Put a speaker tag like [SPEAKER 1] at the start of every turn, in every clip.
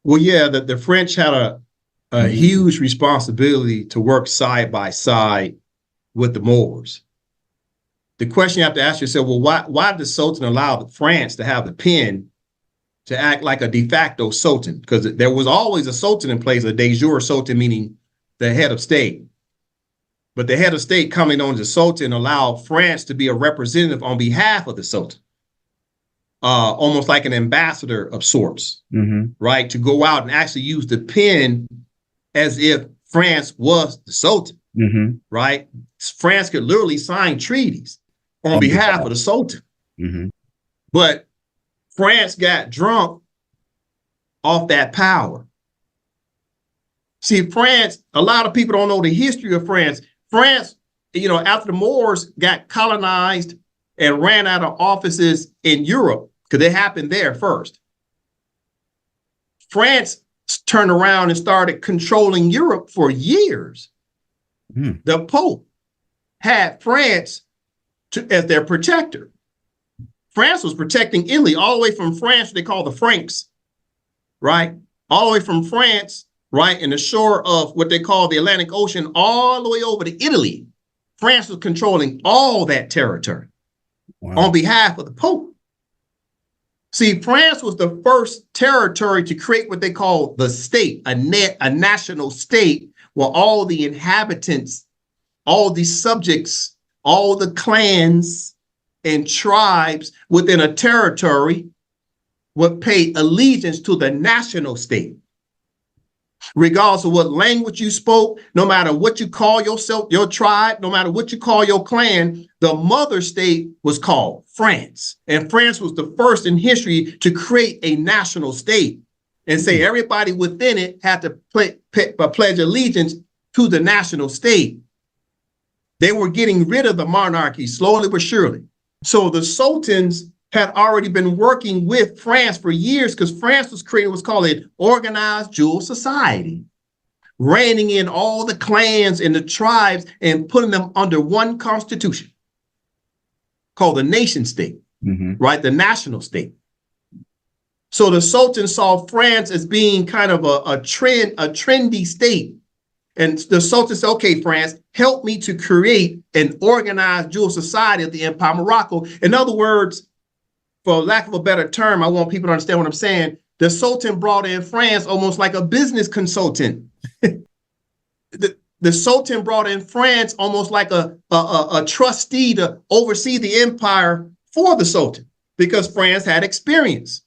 [SPEAKER 1] Well, yeah, the French had a huge responsibility to work side by side with the Moors. The question you have to ask yourself, well, why did the Sultan allow France to have the pen to act like a de facto Sultan? Because there was always a Sultan in place, a de jure Sultan, meaning the head of state. But the head of state coming on as the Sultan allowed France to be a representative on behalf of the Sultan. Almost like an ambassador of sorts, right? To go out and actually use the pen as if France was the Sultan, right? France could literally sign treaties on behalf of the Sultan. But France got drunk off that power. See, France, a lot of people don't know the history of France. France, after the Moors got colonized and ran out of offices in Europe, because it happened there first, France turned around and started controlling Europe for years. The Pope had France as their protector. France was protecting Italy all the way from France, they call the Franks, right? All the way from France, right, in the shore of what they call the Atlantic Ocean, all the way over to Italy. France was controlling all that territory on behalf of the Pope. See, France was the first territory to create what they call the state, a national state, where all the inhabitants, all the subjects, all the clans and tribes within a territory would pay allegiance to the national state. Regardless of what language you spoke, no matter what you call yourself, your tribe, no matter what you call your clan, the mother state was called France. And France was the first in history to create a national state and say everybody within it had to pledge allegiance to the national state. They were getting rid of the monarchy slowly but surely. So the sultans had already been working with France for years, because France was creating what's called an organized dual society, reining in all the clans and the tribes and putting them under one constitution called the nation state, right? The national state. So the Sultan saw France as being kind of a trendy state. And the Sultan said, okay, France, help me to create an organized dual society of the Empire of Morocco. In other words, for lack of a better term, I want people to understand what I'm saying. The Sultan brought in France almost like a business consultant. The Sultan brought in France almost like a trustee to oversee the empire for the Sultan, because France had experience,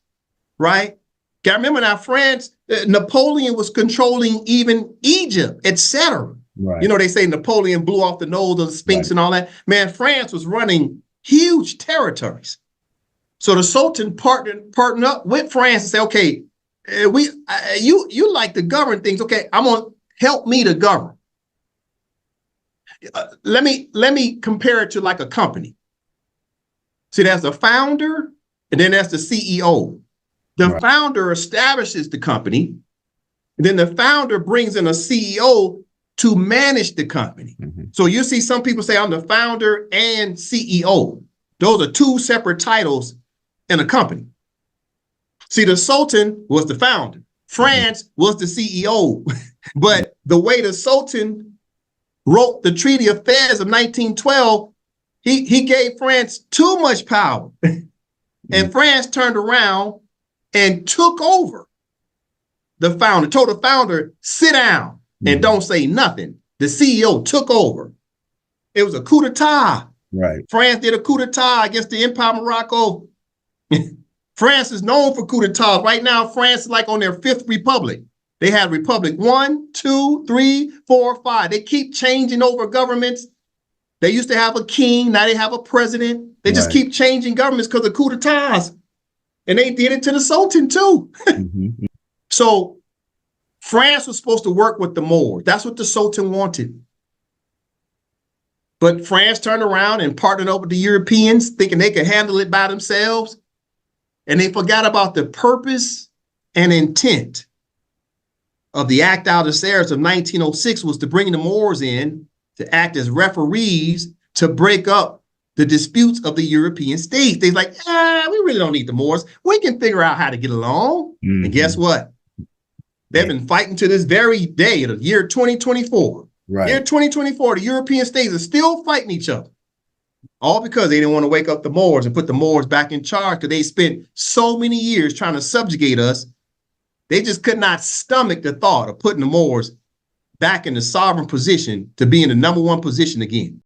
[SPEAKER 1] right? Got to remember now, France, Napoleon was controlling even Egypt, etc. Right. They say Napoleon blew off the nose of the Sphinx and all that. Man, France was running huge territories. So the Sultan partnered up with France and say, okay, you like to govern things. Okay, I'm gonna help me to govern. Let me compare it to like a company. See, there's the founder, and then there's the CEO. The founder establishes the company, and then the founder brings in a CEO to manage the company. So you see some people say, I'm the founder and CEO. Those are two separate titles in a company. See, the Sultan was the founder. France was the CEO. But the way the Sultan wrote the Treaty of Fez of 1912, he gave France too much power. And France turned around and took over the founder, told the founder, sit down and don't say nothing. The CEO took over. It was a coup d'etat. Right. France did a coup d'etat against the Empire of Morocco. France is known for coup d'etats. Right now, France is like on their fifth republic. They had Republic 1, 2, 3, 4, 5. They keep changing over governments. They used to have a king. Now they have a president. They just keep changing governments because of coup d'etats. And they did it to the Sultan too. So France was supposed to work with the Moors. That's what the Sultan wanted. But France turned around and partnered up with the Europeans, thinking they could handle it by themselves. And they forgot about the purpose and intent of the Act Algeciras of 1906 was to bring the Moors in to act as referees to break up the disputes of the European states. They're like, we really don't need the Moors. We can figure out how to get along. And guess what? They've been fighting to this very day, the year 2024.
[SPEAKER 2] Right.
[SPEAKER 1] Year 2024, the European states are still fighting each other. All because they didn't want to wake up the Moors and put the Moors back in charge, because they spent so many years trying to subjugate us. They just could not stomach the thought of putting the Moors back in the sovereign position to be in the #1 position again.